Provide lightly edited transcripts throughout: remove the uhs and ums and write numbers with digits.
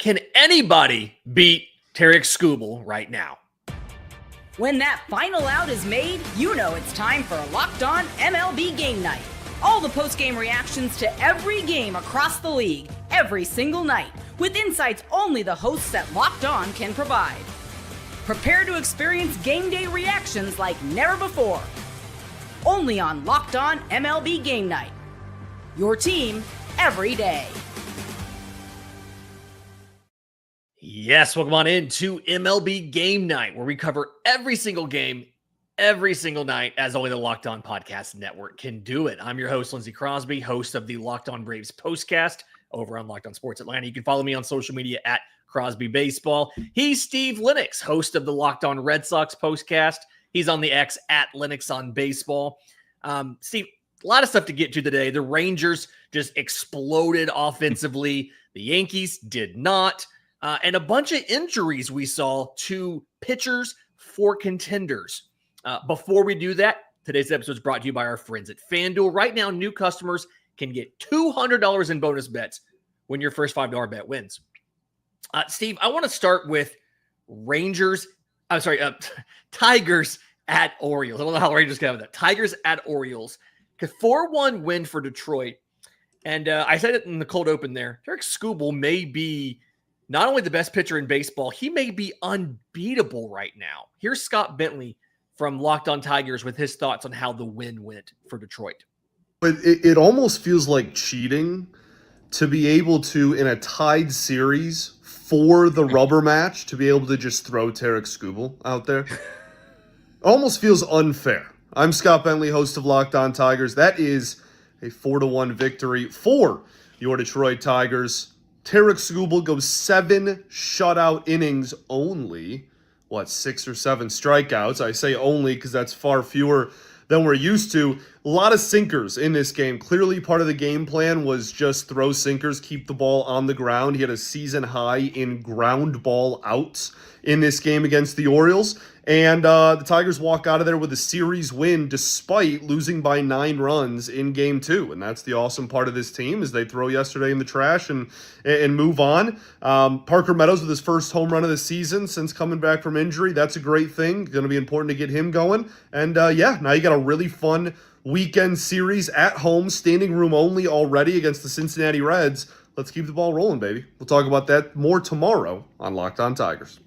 Can anybody beat Tarik Skubal right now? When that final out is made, you know it's time for Locked On MLB Game Night. All the post-game reactions to every game across the league, every single night, with insights only the hosts at Locked On can provide. Prepare to experience game day reactions like never before. Only on Locked On MLB Game Night. Your team every day. Yes, welcome on into MLB Game Night, where we cover every single game, every single night, as only the Locked On Podcast Network can do it. I'm your host, Lindsey Crosby, host of the Locked On Braves postcast over on Locked On Sports Atlanta. You can follow me on social media at Crosby Baseball. He's Steve Lennox, host of the Locked On Red Sox postcast. He's on the X at Lennox on Baseball. Steve, a lot of stuff to get to today. The Rangers just exploded offensively. The Yankees did not. And a bunch of injuries we saw to pitchers for contenders. Before we do that, today's episode is brought to you by our friends at FanDuel. Right now, new customers can get $200 in bonus bets when your first $5 bet wins. Steve, I want to start with Tigers at Orioles. I don't know how Rangers got with that. Tigers at Orioles. 4-1 win for Detroit. And I said it in the cold open there. Tarik Skubal may be not only the best pitcher in baseball, he may be unbeatable right now. Here's Scott Bentley from Locked On Tigers with his thoughts on how the win went for Detroit. But it almost feels like cheating to be able to, in a tied series for the rubber match, to be able to just throw Tarik Skubal out there. Almost feels unfair. I'm Scott Bentley, host of Locked On Tigers. That is a 4-1 victory for your Detroit Tigers. Tarik Skubal goes 7 shutout innings only. 6 or 7 strikeouts? I say only because that's far fewer than we're used to. A lot of sinkers in this game. Clearly part of the game plan was just throw sinkers, keep the ball on the ground. He had a season high in ground ball outs in this game against the Orioles. And the Tigers walk out of there with a series win despite losing by 9 runs in Game 2. And that's the awesome part of this team is they throw yesterday in the trash and move on. Parker Meadows with his first home run of the season since coming back from injury. That's a great thing. Going to be important to get him going. And now you got a really fun weekend series at home, standing room only already against the Cincinnati Reds. Let's keep the ball rolling, baby. We'll talk about that more tomorrow on Locked On Tigers.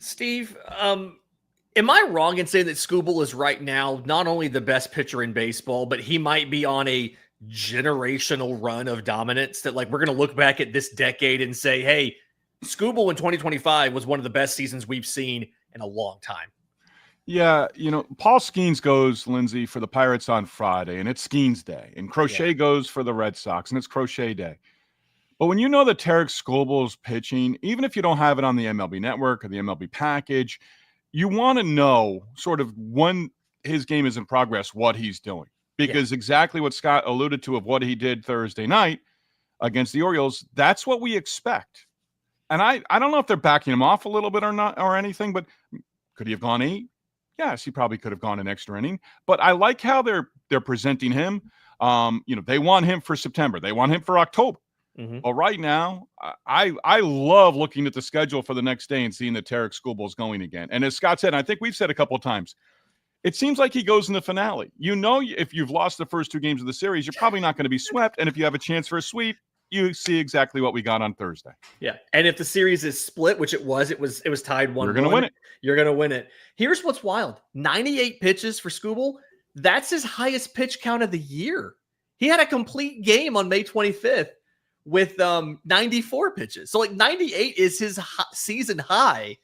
Steve, am I wrong in saying that Skubal is right now not only the best pitcher in baseball, but he might be on a generational run of dominance that we're going to look back at this decade and say, hey, Skubal in 2025 was one of the best seasons we've seen in a long time. Yeah, Paul Skeens goes, Lindsey, for the Pirates on Friday, and it's Skeens Day. And Crochet goes for the Red Sox, and it's Crochet Day. But when you know that Tarik Skubal's pitching, even if you don't have it on the MLB Network or the MLB package, you want to know sort of when his game is in progress, what he's doing. Because exactly what Scott alluded to of what he did Thursday night against the Orioles, that's what we expect. And I don't know if they're backing him off a little bit or not or anything, but could he have gone 8? Yes, he probably could have gone an extra inning. But I like how they're presenting him. They want him for September. They want him for October. Mm-hmm. But right now, I love looking at the schedule for the next day and seeing that Tarik Skubal is going again. And as Scott said, I think we've said a couple of times, it seems like he goes in the finale. If you've lost the first 2 games of the series, you're probably not going to be swept. And if you have a chance for a sweep, you see exactly what we got on Thursday. Yeah. And if the series is split, which it was tied 1-1. You're going to win it. You're going to win it. Here's what's wild. 98 pitches for Skubal. That's his highest pitch count of the year. He had a complete game on May 25th. With 94 pitches. So 98 is his season high.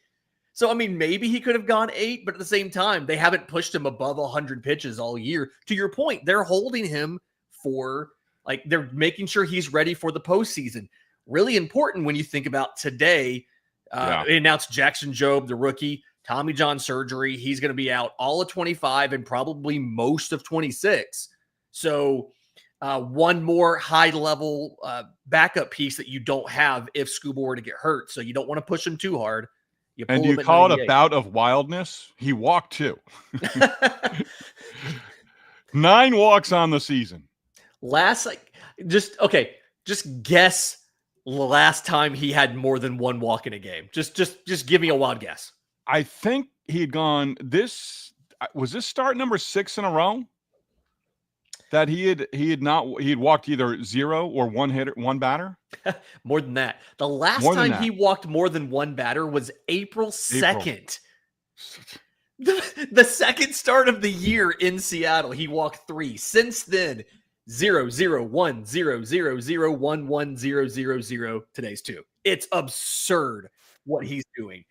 So, maybe he could have gone 8, but at the same time, they haven't pushed him above 100 pitches all year. To your point, they're holding him for, they're making sure he's ready for the postseason. Really important when you think about today. They announced Jackson Jobe, the rookie, Tommy John surgery. He's going to be out all of 25 and probably most of 26. So, one more high-level backup piece that you don't have if Skubal were to get hurt. So you don't want to push him too hard. You call it a bout of wildness? He walked 2. 9 walks on the season. Just guess last time he had more than one walk in a game? Just give me a wild guess. I think he had gone was this start number 6 in a row that he had walked either 0 or one batter. More than that. The last time he walked more than one batter was April 2nd. The second start of the year in Seattle, he walked 3. Since then, 0, 0, 1, 0, 0, 0, 1, 1, 0, 0, 0. Today's 2. It's absurd what he's doing.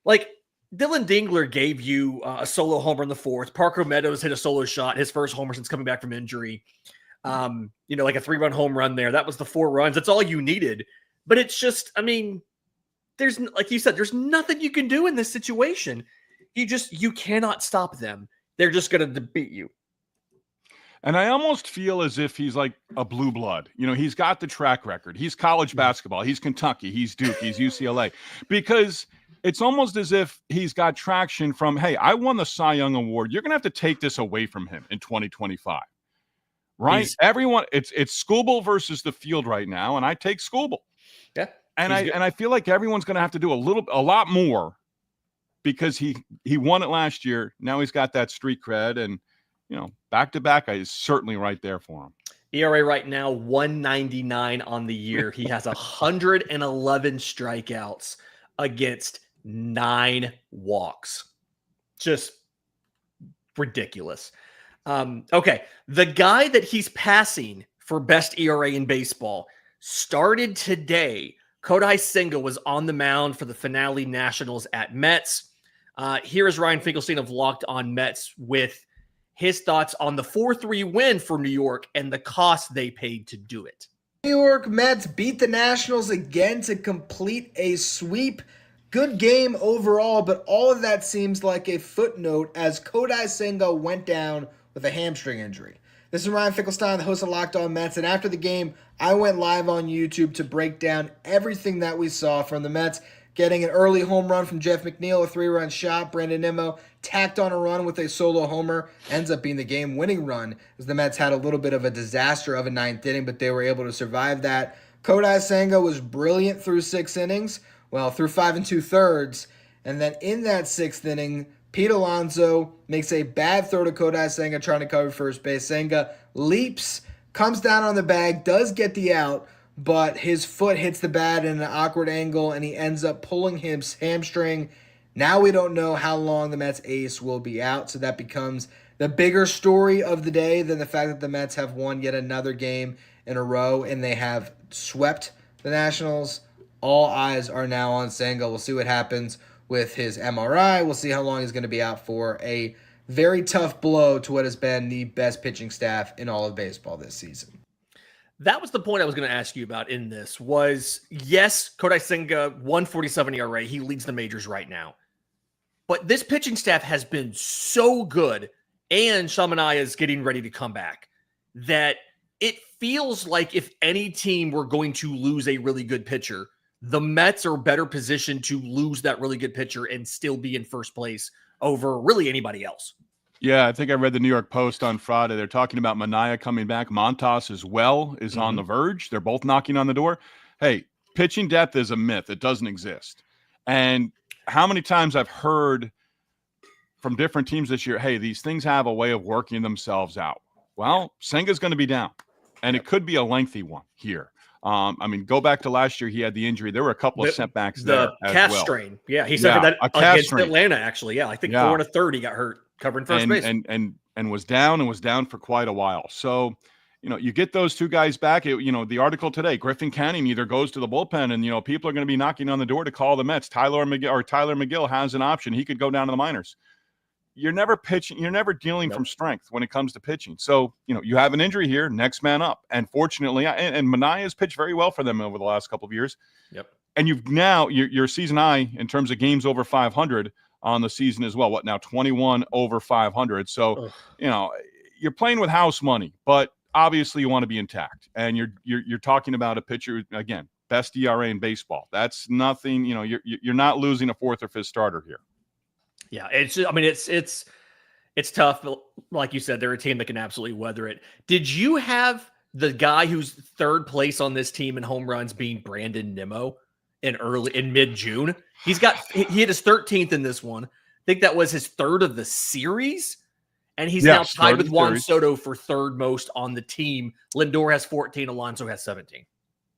Like, Dylan Dingler gave you a solo homer in the 4th. Parker Meadows hit a solo shot, his first homer since coming back from injury. Like a 3-run home run there. That was the 4 runs. That's all you needed. But it's just, I mean, there's, like you said, there's nothing you can do in this situation. You cannot stop them. They're just going to beat you. And I almost feel as if he's like a blue blood. He's got the track record. He's college basketball. He's Kentucky. He's Duke. He's UCLA. Because it's almost as if he's got traction from, hey, I won the Cy Young Award. You're going to have to take this away from him in 2025. Right? Everyone, it's Skubal versus the field right now, and I take Skubal. Yeah. And I feel like everyone's going to have to do a lot more because he won it last year. Now he's got that street cred, and back-to-back is certainly right there for him. ERA right now, 199 on the year. He has 111 strikeouts against 9 walks. Just ridiculous. Okay, the guy that he's passing for best ERA in baseball started today. Kodai Senga was on the mound for the finale Nationals at Mets. Here is Ryan Finkelstein of Locked On Mets with his thoughts on the 4-3 win for New York and the cost they paid to do it. New York Mets beat the Nationals again to complete a sweep. Good game overall, but all of that seems like a footnote as Kodai Senga went down with a hamstring injury. This is Ryan Finkelstein, the host of Locked On Mets, and after the game, I went live on YouTube to break down everything that we saw from the Mets, getting an early home run from Jeff McNeil, a 3-run shot. Brandon Nimmo tacked on a run with a solo homer, ends up being the game-winning run, as the Mets had a little bit of a disaster of a 9th inning, but they were able to survive that. Kodai Senga was brilliant through 6 innings, through 5 2/3, and then in that 6th inning, Pete Alonso makes a bad throw to Kodai Senga trying to cover first base. Senga leaps, comes down on the bag, does get the out, but his foot hits the bat in an awkward angle, and he ends up pulling his hamstring. Now we don't know how long the Mets ace will be out, so that becomes the bigger story of the day than the fact that the Mets have won yet another game in a row, and they have swept the Nationals. All eyes are now on Senga. We'll see what happens with his MRI. We'll see how long he's going to be out for. A very tough blow to what has been the best pitching staff in all of baseball this season. That was the point I was going to ask you about in this was, yes, Kodai Senga, 147 ERA. He leads the majors right now. But this pitching staff has been so good, and Shamanaya is getting ready to come back, that it feels like if any team were going to lose a really good pitcher, the Mets are better positioned to lose that really good pitcher and still be in first place over really anybody else. Yeah, I think I read the New York Post on Friday. They're talking about Manaea coming back. Montas as well is on the verge. They're both knocking on the door. Hey, pitching depth is a myth. It doesn't exist. And how many times I've heard from different teams this year, hey, these things have a way of working themselves out. Well, Senga's going to be down, and it could be a lengthy one here. Go back to last year. He had the injury. There were a couple of setbacks there. The calf strain. Yeah, he said that against Atlanta, actually. Yeah, I think 4 1/3 he got hurt covering first base. And was down for quite a while. So, you get those two guys back. The article today, Griffin Canning either goes to the bullpen, and, people are going to be knocking on the door to call the Mets. Tyler McGill has an option. He could go down to the minors. You're never pitching. You're never dealing from strength when it comes to pitching. So, you have an injury here, next man up. And fortunately, and Manaea has pitched very well for them over the last couple of years. Yep. And you've now, your season high in terms of games over 500 on the season as well. What now? 21 over 500. So, you're playing with house money, but obviously you want to be intact. And you're talking about a pitcher, again, best ERA in baseball. That's nothing, you're not losing a 4th or 5th starter here. Yeah, it's tough. But like you said, they're a team that can absolutely weather it. Did you have the guy who's third place on this team in home runs being Brandon Nimmo in mid-June. He hit his 13th in this one. I think that was his third of the series. And he's now tied with Juan Soto for third most on the team. Lindor has 14. Alonso has 17.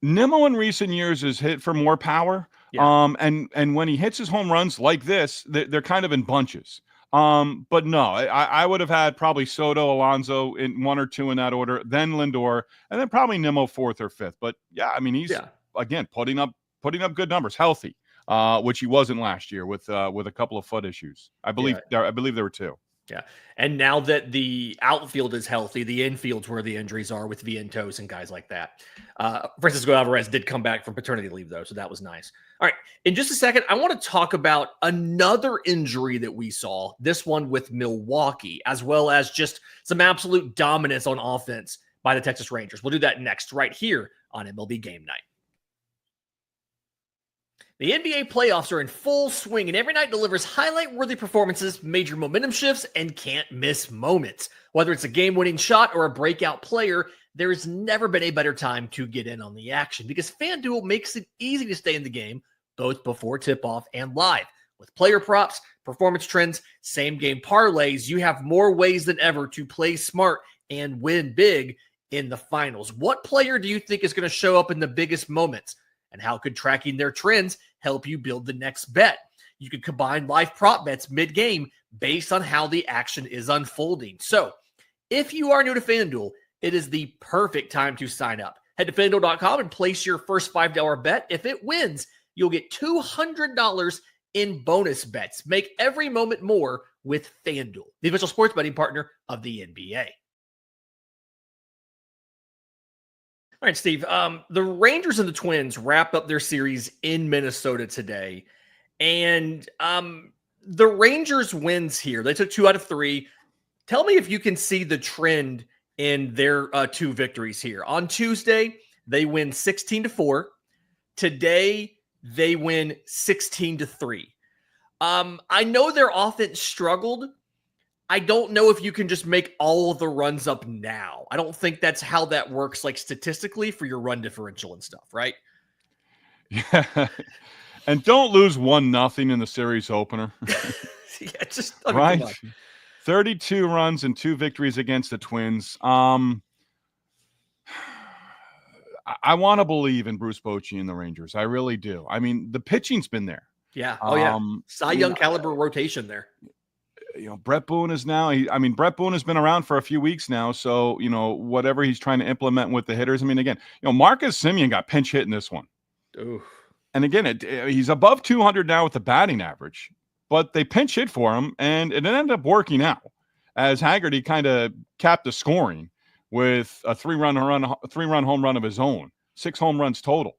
Nimmo in recent years has hit for more power. Yeah. And when he hits his home runs like this, they're kind of in bunches. But no, I would have had probably Soto, Alonso in 1 or 2 in that order, then Lindor, and then probably Nimmo 4th or 5th. But yeah, I mean, he's again putting up good numbers, healthy, which he wasn't last year with a couple of foot issues. I believe there were 2. Yeah. And now that the outfield is healthy, the infield's where the injuries are with Vientos and guys like that. Francisco Alvarez did come back from paternity leave, though, so that was nice. All right. In just a second, I want to talk about another injury that we saw, this one with Milwaukee, as well as just some absolute dominance on offense by the Texas Rangers. We'll do that next right here on MLB Game Night. The NBA playoffs are in full swing, and every night delivers highlight-worthy performances, major momentum shifts, and can't-miss moments. Whether it's a game-winning shot or a breakout player, there has never been a better time to get in on the action because FanDuel makes it easy to stay in the game, both before tip-off and live. With player props, performance trends, same-game parlays, you have more ways than ever to play smart and win big in the finals. What player do you think is going to show up in the biggest moments? And how could tracking their trends help you build the next bet? You could combine live prop bets mid-game based on how the action is unfolding. So if you are new to FanDuel, it is the perfect time to sign up. Head to FanDuel.com and place your first $5 bet. If it wins, you'll get $200 in bonus bets. Make every moment more with FanDuel, the official sports betting partner of the NBA. All right, Steve. The Rangers and the Twins wrapped up their series in Minnesota today. And the Rangers wins here. They took 2 out of 3. Tell me if you can see the trend in their 2 victories here. On Tuesday, they win 16-4. Today, they win 16-3. I know their offense struggled. I don't know if you can just make all of the runs up now. I don't think that's how that works, like statistically for your run differential and stuff, right? Yeah. And don't lose 1-0 in the series opener. Yeah, just right. 32 runs and 2 victories against the Twins. I want to believe in Bruce Bochy and the Rangers. I really do. I mean, the pitching's been there. Yeah. Oh, yeah. Cy Young caliber rotation there. Brett Boone is now, Brett Boone has been around for a few weeks now. So, whatever he's trying to implement with the hitters. I mean, again, Marcus Semien got pinch hit in this one. Ooh. And again, he's above 200 now with the batting average, but they pinch hit for him. And it ended up working out as Haggerty kind of capped the scoring with a 3-run home run of his own, 6 home runs total.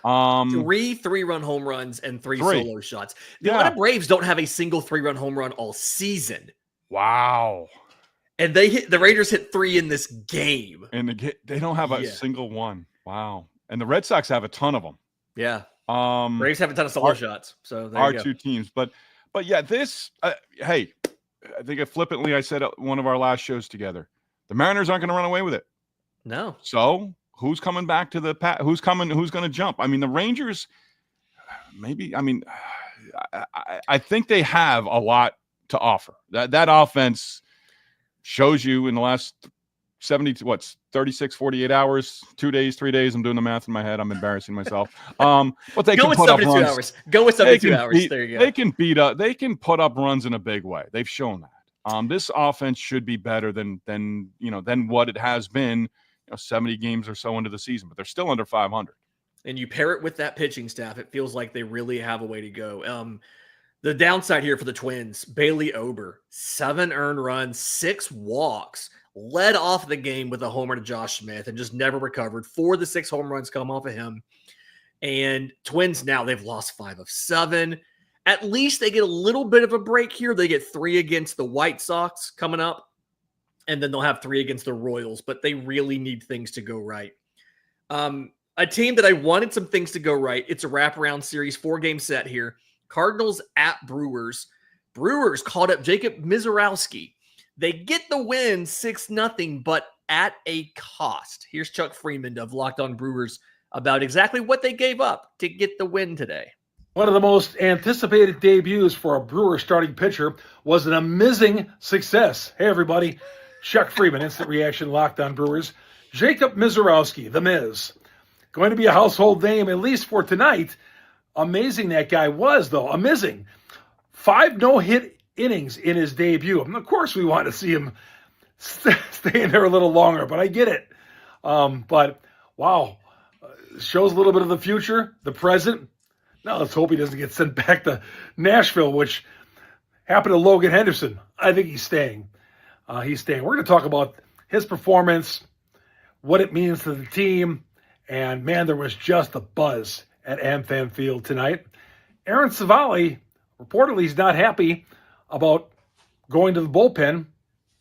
3 3-run home runs and 3 solo shots. The Atlanta Braves don't have a single 3-run home run all season. Wow. And the Rangers hit 3 in this game. And they don't have a single one. Wow. And the Red Sox have a ton of them. Yeah. Braves have a ton of solo shots. So there you go. 2 teams. But yeah, this hey, I think flippantly I said at one of our last shows together, the Mariners aren't going to run away with it. No. So who's coming back to the pat? Who's going to jump? I mean, the Rangers, maybe, I think they have a lot to offer. That offense shows you in the last 48 hours, 2 days, 3 days. I'm doing the math in my head. I'm embarrassing myself. But they go can with put 72 up runs. hours. Go with 72 hours. There you go. They can put up runs in a big way. They've shown that. This offense should be better than what it has been. 70 games or so into the season, but they're still under 500. And you pair it with that pitching staff, it feels like they really have a way to go. The downside here for the Twins, Bailey Ober, 7 earned runs, 6 walks, led off the game with a homer to Josh Smith and just never recovered. 4 of the 6 home runs come off of him. And Twins now, they've lost 5 of 7. At least they get a little bit of a break here. They get 3 against the White Sox coming up. And then they'll have 3 against the Royals, but they really need things to go right. A team that I wanted some things to go right. It's a wraparound series, 4-game set here. Cardinals at Brewers. Brewers called up Jacob Mizorowski. They get the win 6-0, but at a cost. Here's Chuck Freeman of Locked On Brewers about exactly what they gave up to get the win today. One of the most anticipated debuts for a Brewer starting pitcher was an amazing success. Hey, everybody. Chuck Freeman, Instant Reaction, Locked On Brewers. Jacob Mizorowski, the Miz. Going to be a household name, at least for tonight. Amazing that guy was, though. Amazing. 5 no-hit innings in his debut. And of course, we want to see him stay in there a little longer, but I get it. But, wow. Shows a little bit of the future, the present. Now let's hope he doesn't get sent back to Nashville, which happened to Logan Henderson. I think he's staying. We're going to talk about his performance, what it means to the team, and, man, there was just a buzz at AmFam Field tonight. Aaron Savali, reportedly, he's not happy about going to the bullpen,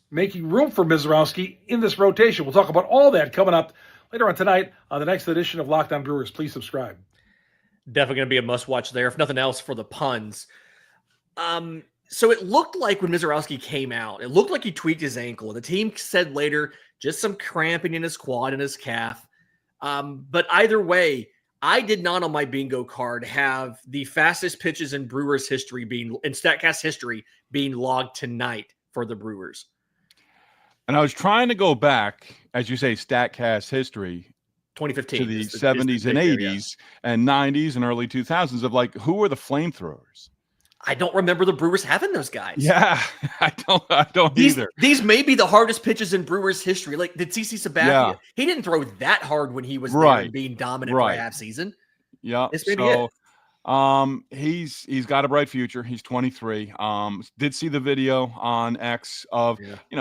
making room for Mizorowski in this rotation. We'll talk about all that coming up later on tonight on the next edition of Locked On Brewers. Please subscribe. Definitely going to be a must-watch there, if nothing else, for the puns. So it looked like when Mizorowski came out, it looked like he tweaked his ankle. The team said later, just some cramping in his quad and his calf. But either way, I did not on my bingo card have the fastest pitches in Brewers history in StatCast history being logged tonight for the Brewers. And I was trying to go back, as you say, StatCast history, 2015 to the 70s and 80s and 90s and early 2000s of like, who were the flamethrowers? I don't remember the Brewers having those guys. Yeah, I don't either. These may be the hardest pitches in Brewers history. Like, did CC Sabathia? Yeah. He didn't throw that hard when he was there and being dominant for a half season. Yeah. This may be it. He's got a bright future. He's 23. Did see the video on X of,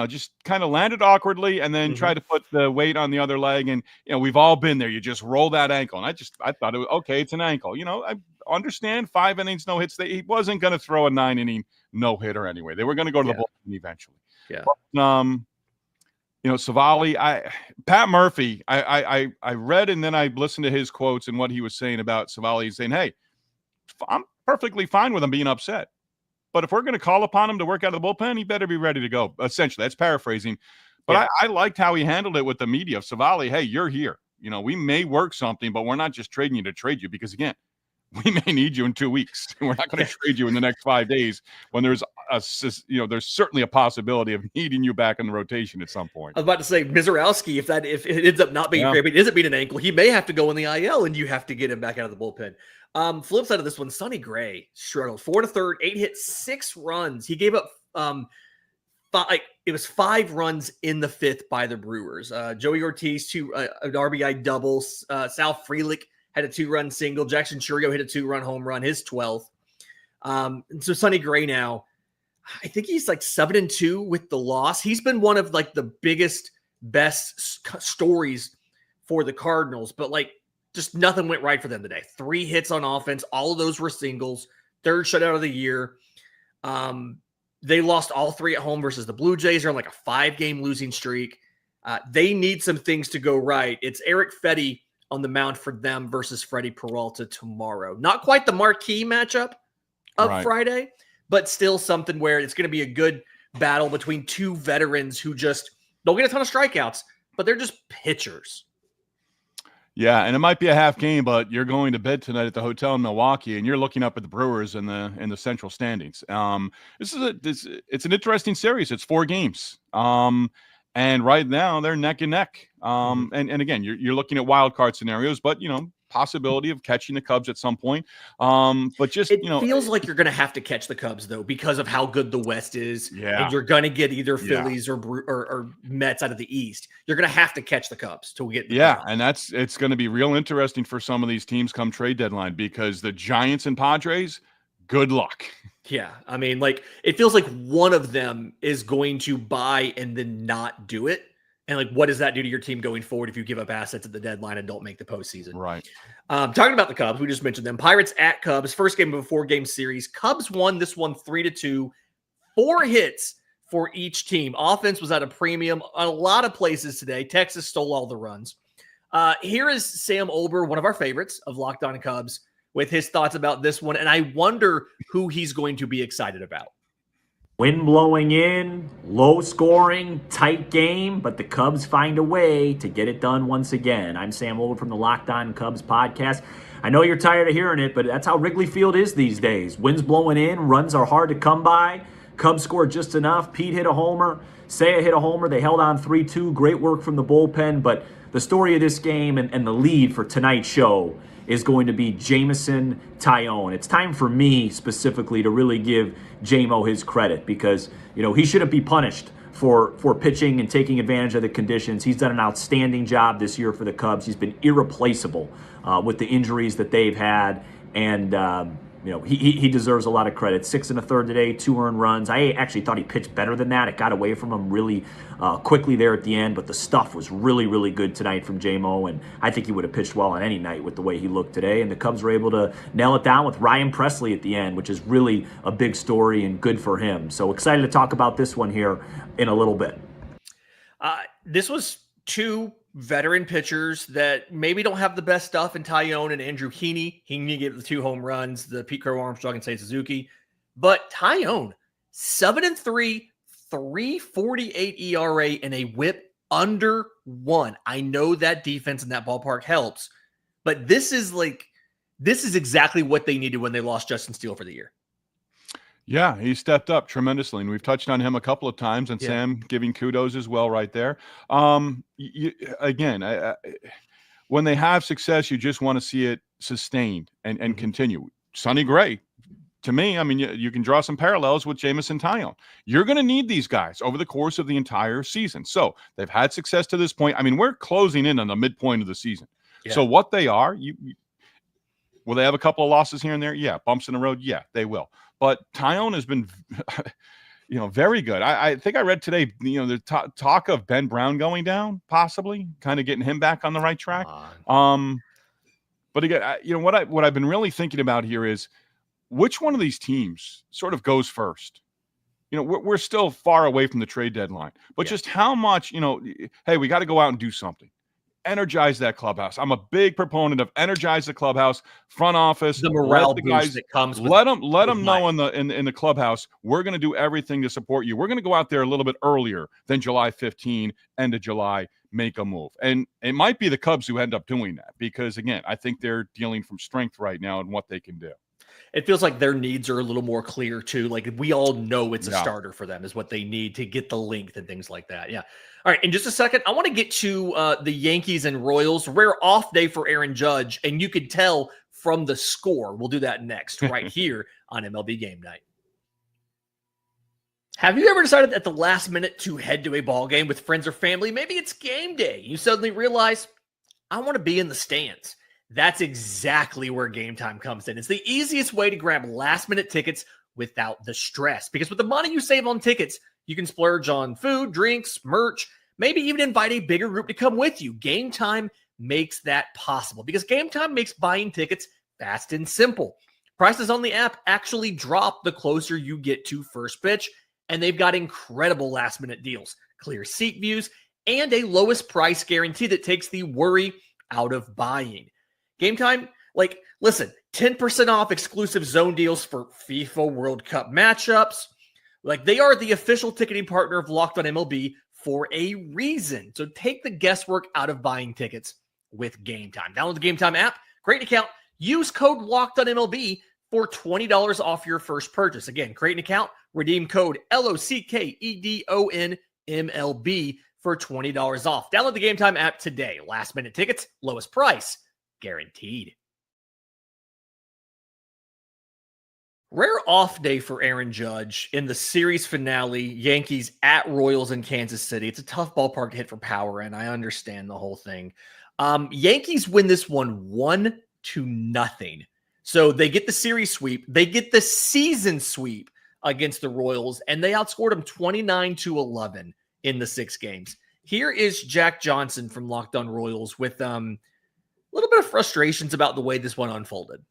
just kind of landed awkwardly and then tried to put the weight on the other leg. And, we've all been there. You just roll that ankle. And I thought it was okay. It's an ankle. I understand 5 innings, no hits. He wasn't going to throw a 9-inning no hitter anyway. They were going to go to the bullpen eventually. Yeah. But, Savali, Pat Murphy, I read and then I listened to his quotes and what he was saying about Savali, saying, hey, I'm perfectly fine with him being upset. But if we're going to call upon him to work out of the bullpen, he better be ready to go. Essentially, that's paraphrasing. But I liked how he handled it with the media of Savali. Hey, you're here. We may work something, but we're not just trading you to trade you because, again, we may need you in 2 weeks. We're not going to trade you in the next 5 days when there's there's certainly a possibility of needing you back in the rotation at some point. I was about to say Mizorowski, if it ends up not being great, but it ends up being an ankle, he may have to go in the IL and you have to get him back out of the bullpen. Flip side of this one, Sonny Gray struggled 4 1/3, 8 hits, 6 runs. He gave up 5 runs in the 5th by the Brewers. Joey Ortiz, an RBI double. Sal Frelick had a 2-run single. Jackson Churio hit a 2-run home run, his 12th. And so Sonny Gray now, I think he's like 7-2 with the loss. He's been one of like the biggest, best stories for the Cardinals, but just nothing went right for them today. 3 hits on offense. All of those were singles. 3rd shutout of the year. They lost all 3 at home versus the Blue Jays. They're on like a 5-game losing streak. They need some things to go right. It's Eric Fetty on the mound for them versus Freddie Peralta tomorrow. Not quite the marquee matchup of Friday, but still something where it's going to be a good battle between 2 veterans who just don't get a ton of strikeouts, but they're just pitchers. Yeah, and it might be a half game, but you're going to bed tonight at the hotel in Milwaukee, and you're looking up at the Brewers in the central standings. It's an interesting series. It's 4 games, and right now they're neck and neck. And again, you're looking at wild card scenarios, but possibility of catching the Cubs at some point. But just it feels like you're going to have to catch the Cubs though because of how good the West is. Yeah, and you're going to get either Phillies or Mets out of the East. You're going to have to catch the Cubs to get. And it's going to be real interesting for some of these teams come trade deadline because the Giants and Padres, good luck. Yeah, I mean, it feels like one of them is going to buy and then not do it. And what does that do to your team going forward if you give up assets at the deadline and don't make the postseason? Right. Talking about the Cubs, we just mentioned them. Pirates at Cubs, first game of a 4-game series. Cubs won this one 3-2, 4 hits for each team. Offense was at a premium on a lot of places today. Texas stole all the runs. Here is Sam Olber, one of our favorites of Locked On Cubs, with his thoughts about this one. And I wonder who he's going to be excited about. Wind blowing in, low scoring, tight game, but the Cubs find a way to get it done once again. I'm Sam Wood from the Locked On Cubs podcast. I know you're tired of hearing it, but that's how Wrigley Field is these days. Wind's blowing in, runs are hard to come by. Cubs scored just enough. Pete hit a homer. Seiya hit a homer. They held on 3-2. Great work from the bullpen, but the story of this game and the lead for tonight's show is going to be Jameson Taillon. It's time for me specifically to really give JMO his credit because, he shouldn't be punished for pitching and taking advantage of the conditions. He's done an outstanding job this year for the Cubs. He's been irreplaceable with the injuries that they've had, and he deserves a lot of credit. 6 1/3 today, 2 earned runs. I actually thought he pitched better than that. It got away from him really quickly there at the end, but the stuff was really, really good tonight from JMO, and I think he would have pitched well on any night with the way he looked today, and the Cubs were able to nail it down with Ryan Presley at the end, which is really a big story and good for him. So excited to talk about this one here in a little bit. This was two veteran pitchers that maybe don't have the best stuff in Taillon and Andrew Heaney. Heaney gave the 2 home runs, the Pete Crow Armstrong and Say Suzuki. But Taillon, 7-3, 3.48 ERA, and a whip under 1. I know that defense in that ballpark helps, but this is exactly what they needed when they lost Justin Steele for the year. Yeah, he stepped up tremendously, and we've touched on him a couple of times, and Sam giving kudos as well right there. Again, when they have success, you just want to see it sustained and continue. Sonny Gray, to me, you can draw some parallels with Jameson Taillon. You're going to need these guys over the course of the entire season. So they've had success to this point. We're closing in on the midpoint of the season. Yeah. So what they are, will they have a couple of losses here and there? Yeah. Bumps in the road? Yeah, they will. But Taillon has been, very good. I think I read today, the talk of Ben Brown going down, possibly, kind of getting him back on the right track. But again, what I've been really thinking about here is which one of these teams sort of goes first. We're still far away from the trade deadline, but just how much, hey, we got to go out and do something. Energize that clubhouse. I'm a big proponent of energize the clubhouse, front office, the morale boost that comes with let them know in the clubhouse, we're going to do everything to support you. We're going to go out there a little bit earlier than July 15, end of July, make a move. And it might be the Cubs who end up doing that because, again, I think they're dealing from strength right now and what they can do. It feels like their needs are a little more clear too. Like we all know it's a starter for them is what they need to get the length and things like that. Yeah. All right. In just a second, I want to get to the Yankees and Royals. Rare off day for Aaron Judge, and you could tell from the score. We'll do that next right here on MLB Game Night. Have you ever decided at the last minute to head to a ball game with friends or family? Maybe it's game day. You suddenly realize, I want to be in the stands. That's exactly where Game Time comes in. It's the easiest way to grab last-minute tickets without the stress. Because with the money you save on tickets, you can splurge on food, drinks, merch, maybe even invite a bigger group to come with you. Game Time makes that possible because Game Time makes buying tickets fast and simple. Prices on the app actually drop the closer you get to first pitch, and they've got incredible last-minute deals, clear seat views, and a lowest price guarantee that takes the worry out of buying. Game Time, listen, 10% off exclusive zone deals for FIFA World Cup matchups. They are the official ticketing partner of Locked On MLB for a reason. So take the guesswork out of buying tickets with Game Time. Download the Game Time app, create an account, use code Locked On MLB for $20 off your first purchase. Again, create an account, redeem code LOCKEDON MLB for $20 off. Download the Game Time app today. Last minute tickets, lowest price guaranteed. Rare off day for Aaron Judge in the series finale, Yankees at Royals in Kansas City. It's a tough ballpark to hit for power, and I understand the whole thing. Yankees win this one 1-0. So they get the series sweep. They get the season sweep against the Royals, and they outscored them 29-11 in the 6 games. Here is Jack Johnson from Locked On Royals with a little bit of frustrations about the way this one unfolded.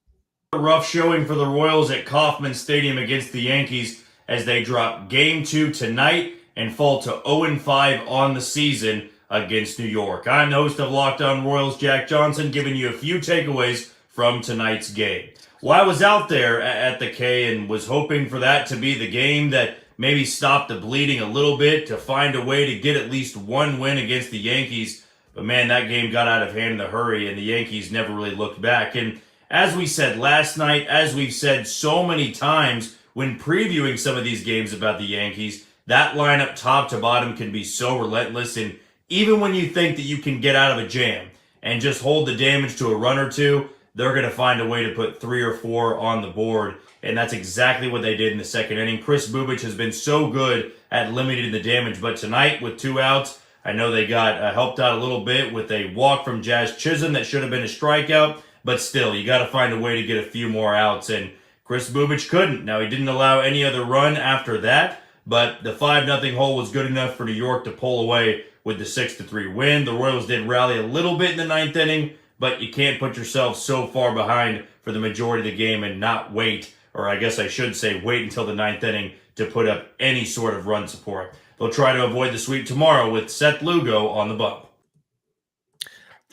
A rough showing for the Royals at Kauffman Stadium against the Yankees as they drop Game 2 tonight and fall to 0-5 on the season against New York. I'm the host of Locked On Royals, Jack Johnson, giving you a few takeaways from tonight's game. Well, I was out there at the K and was hoping for that to be the game that maybe stop the bleeding a little bit to find a way to get at least one win against the Yankees. But man, that game got out of hand in a hurry, and the Yankees never really looked back. And as we said last night, as we've said so many times when previewing some of these games about the Yankees, that lineup top to bottom can be so relentless. And even when you think that you can get out of a jam and just hold the damage to a run or two, they're going to find a way to put 3 or 4 on the board. And that's exactly what they did in the second inning. Chris Bubich has been so good at limiting the damage. But tonight, with 2 outs, I know they got helped out a little bit with a walk from Jazz Chisholm that should have been a strikeout. But still, you got to find a way to get a few more outs. And Chris Bubich couldn't. Now, he didn't allow any other run after that. But the 5-0 hole was good enough for New York to pull away with the 6-3 win. The Royals did rally a little bit in the 9th inning, but you can't put yourself so far behind for the majority of the game and not wait, or I guess I should say wait until the 9th inning to put up any sort of run support. They'll try to avoid the sweep tomorrow with Seth Lugo on the bump.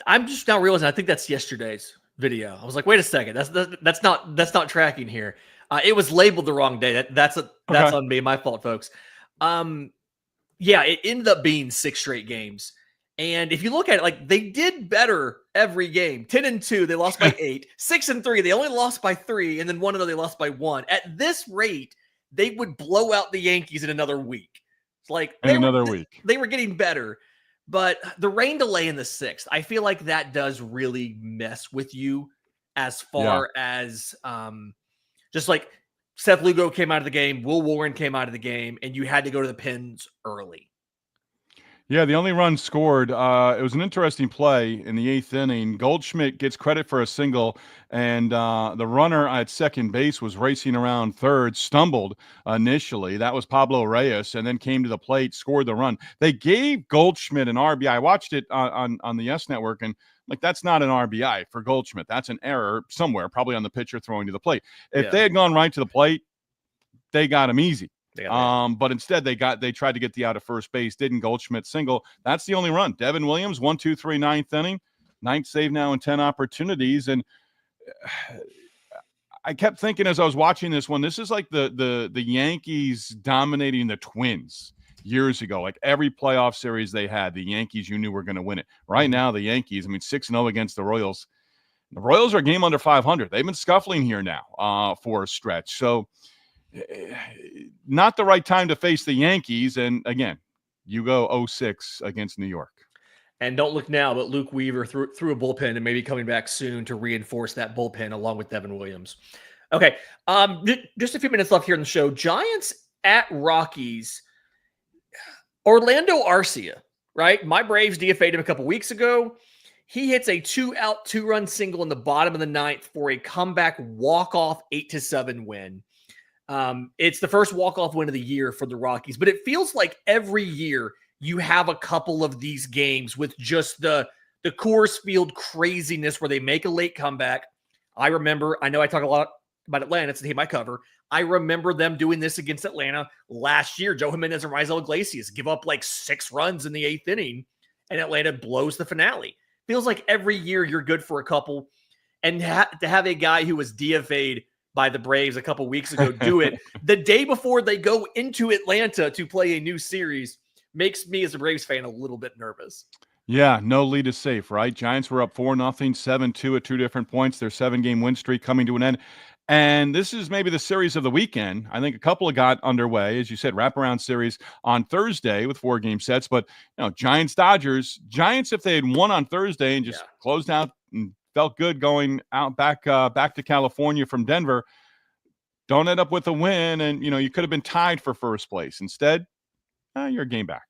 I'm just now realizing I think that's yesterday's video. I was like, wait a second, that's not tracking here. It was labeled the wrong day. That's on me, my fault, folks. Yeah, it ended up being 6 straight games. And if you look at it, like, they did better every game. 10-2, they lost by 8. 6-3, they only lost by 3, and then 1-0, they lost by 1. At this rate, they would blow out the Yankees in another week. It's like they were getting better. But the rain delay in the 6th, I feel like that does really mess with you as far as just like Seth Lugo came out of the game, Will Warren came out of the game, and you had to go to the pins early. Yeah, the only run scored, it was an interesting play in the 8th inning. Goldschmidt gets credit for a single, and the runner at second base was racing around third, stumbled initially. That was Pablo Reyes, and then came to the plate, scored the run. They gave Goldschmidt an RBI. I watched it on the Yes Network, and like, that's not an RBI for Goldschmidt. That's an error somewhere, probably on the pitcher throwing to the plate. If they had gone right to the plate, they got him easy. But instead they tried to get the out of first base. Didn't. Goldschmidt single. That's the only run. Devin Williams, 1-2-3, 9th inning, 9th save now in 10 opportunities. And I kept thinking as I was watching this one, this is like the Yankees dominating the Twins years ago. Like, every playoff series they had, the Yankees, you knew were going to win it. Right now, the Yankees, 6-0 against the Royals. The Royals are a game under 500. They've been scuffling here now for a stretch. So not the right time to face the Yankees. And again, you go 0-6 against New York. And don't look now, but Luke Weaver threw a bullpen and maybe coming back soon to reinforce that bullpen along with Devin Williams. Okay, just a few minutes left here in the show. Giants at Rockies. Orlando Arcia, right? My Braves DFA'd him a couple weeks ago. He hits a 2-out, 2-run single in the bottom of the 9th for a comeback walk-off 8-7 win. It's the first walk-off win of the year for the Rockies, but it feels like every year you have a couple of these games with just the Coors Field craziness where they make a late comeback. I know I talk a lot about Atlanta. It's the team I cover. I remember them doing this against Atlanta last year. Joe Jimenez and Raisel Iglesias give up like 6 runs in the 8th inning, and Atlanta blows the finale. Feels like every year you're good for a couple, and to have a guy who was DFA'd by the Braves a couple weeks ago do it the day before they go into Atlanta to play a new series makes me as a Braves fan a little bit nervous. Yeah, no lead is safe, right? Giants were up 4-0, 7-2 at 2 different points. Their 7-game win streak coming to an end. And this is maybe the series of the weekend. I think a couple of got underway, as you said, wraparound series on Thursday with 4-game sets. But, Giants-Dodgers. Giants, if they had won on Thursday and just closed out and felt good going out back to California from Denver, don't end up with a win. And, you could have been tied for first place. Instead, you're a game back.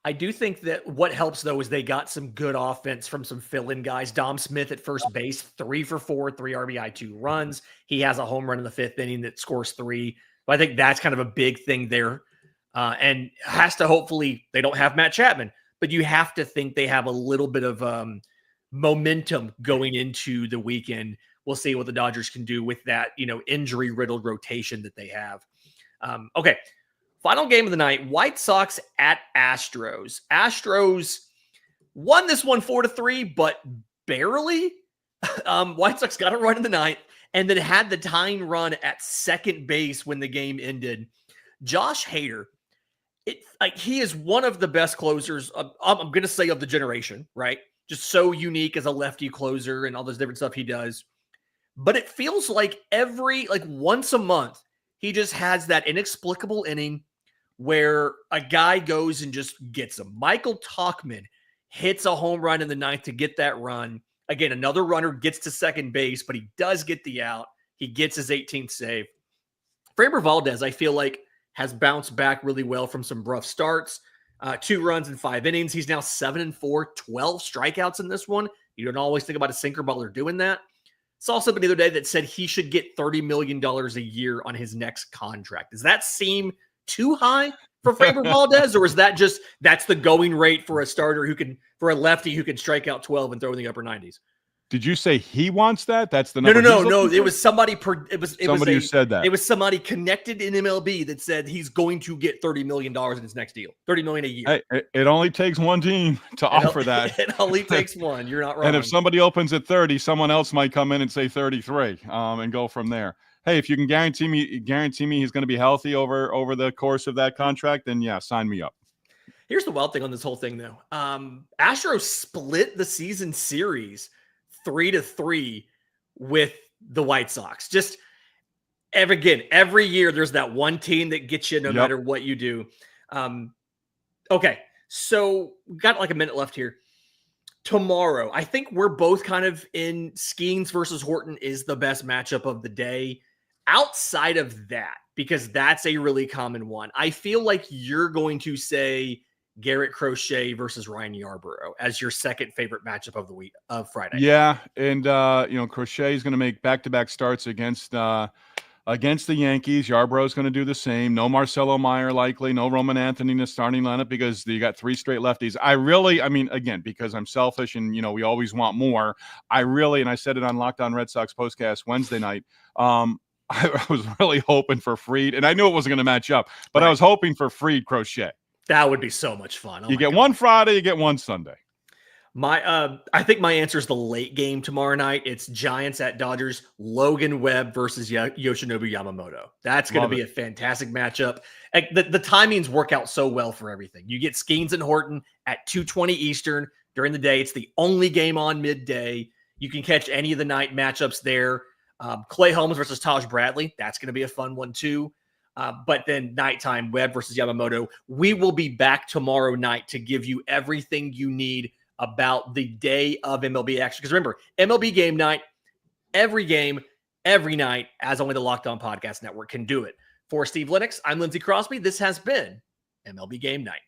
I do think that what helps, though, is they got some good offense from some fill-in guys. Dom Smith at first base, 3 for 4, 3 RBI, 2 runs. He has a home run in the 5th inning that scores 3. But I think that's kind of a big thing there. And has to hopefully, they don't have Matt Chapman, but you have to think they have a little bit of momentum going into the weekend. We'll see what the Dodgers can do with that, injury-riddled rotation that they have. Okay. Final game of the night, White Sox at Astros. Astros won this one 4-3, but barely. White Sox got a run in the 9th and then had the tying run at second base when the game ended. Josh Hader, he is one of the best closers, I'm going to say, of the generation, right? Just so unique as a lefty closer and all this different stuff he does. But it feels like once a month, he just has that inexplicable inning where a guy goes and just gets him. Michael Tauchman hits a home run in the ninth to get that run. Again, another runner gets to second base, but he does get the out. He gets his 18th save. Framber Valdez, I feel like, has bounced back really well from some rough starts. 2 runs in 5 innings. He's now 7-4, 12 strikeouts in this one. You don't always think about a sinker baller doing that. Saw something the other day that said he should get $30 million a year on his next contract. Does that seem too high for Framber Valdez, or is that's the going rate for a starter for a lefty who can strike out 12 and throw in the upper 90s? Did you say he wants that? That's the number. No. It was somebody. Somebody who said that. It was somebody connected in MLB that said he's going to get $30 million in his next deal. $30 million a year. Hey, it only takes one team to offer that. It only takes one. You're not wrong. And if somebody opens at 30, someone else might come in and say 33, and go from there. Hey, if you can guarantee me he's going to be healthy over the course of that contract, then yeah, sign me up. Here's the wild thing on this whole thing, though. Astros split the season series 3-3 with the White Sox. Just every year there's that one team that gets you no matter what you do. Okay, so we've got like a minute left here. Tomorrow, I think we're both kind of in Skeens versus Horton is the best matchup of the day. Outside of that, because that's a really common one, I feel like you're going to say Garrett Crochet versus Ryan Yarbrough as your second favorite matchup of the week of Friday. Yeah, and Crochet is going to make back-to-back starts against the Yankees. Yarbrough is going to do the same. No Marcelo Meyer likely. No Roman Anthony in the starting lineup because you got 3 straight lefties. Again, because I'm selfish and we always want more. And I said it on Locked On Red Sox postcast Wednesday night. I was really hoping for Fried, and I knew it wasn't going to match up, but I was hoping for Fried Crochet. That would be so much fun. You get one Friday, you get one Sunday. I think my answer is the late game tomorrow night. It's Giants at Dodgers, Logan Webb versus Yoshinobu Yamamoto. That's going to be a fantastic matchup. The timings work out so well for everything. You get Skeens and Horton at 2:20 Eastern during the day. It's the only game on midday. You can catch any of the night matchups there. Clay Holmes versus Taj Bradley. That's going to be a fun one too. But then nighttime, Webb versus Yamamoto. We will be back tomorrow night to give you everything you need about the day of MLB action. Because remember, MLB Game Night, every game, every night, as only the Locked On Podcast Network can do it. For Steve Lennox, I'm Lindsey Crosby. This has been MLB Game Night.